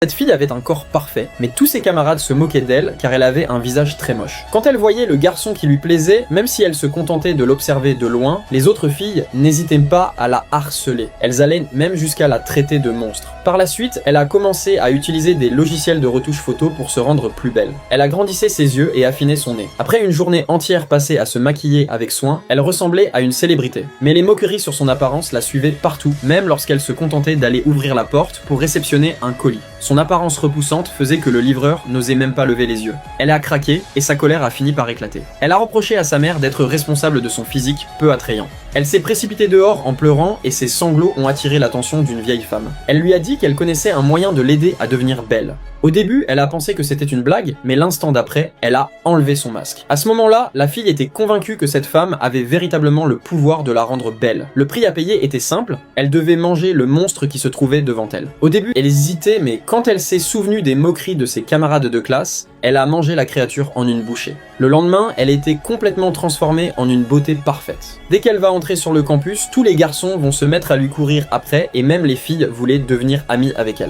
Cette fille avait un corps parfait, mais tous ses camarades se moquaient d'elle car elle avait un visage très moche. Quand elle voyait le garçon qui lui plaisait, même si elle se contentait de l'observer de loin, les autres filles n'hésitaient pas à la harceler. Elles allaient même jusqu'à la traiter de monstre. Par la suite, elle a commencé à utiliser des logiciels de retouche photo pour se rendre plus belle. Elle agrandissait ses yeux et affinait son nez. Après une journée entière passée à se maquiller avec soin, elle ressemblait à une célébrité. Mais les moqueries sur son apparence la suivaient partout, même lorsqu'elle se contentait d'aller ouvrir la porte pour réceptionner un colis. Son apparence repoussante faisait que le livreur n'osait même pas lever les yeux. Elle a craqué et sa colère a fini par éclater. Elle a reproché à sa mère d'être responsable de son physique peu attrayant. Elle s'est précipitée dehors en pleurant et ses sanglots ont attiré l'attention d'une vieille femme. Elle lui a dit qu'elle connaissait un moyen de l'aider à devenir belle. Au début, elle a pensé que c'était une blague, mais l'instant d'après, elle a enlevé son masque. À ce moment-là, la fille était convaincue que cette femme avait véritablement le pouvoir de la rendre belle. Le prix à payer était simple, elle devait manger le monstre qui se trouvait devant elle. Au début, elle hésitait, mais quand elle s'est souvenue des moqueries de ses camarades de classe, elle a mangé la créature en une bouchée. Le lendemain, elle était complètement transformée en une beauté parfaite. Dès qu'elle va entrer sur le campus, tous les garçons vont se mettre à lui courir après et même les filles voulaient devenir amies avec elle.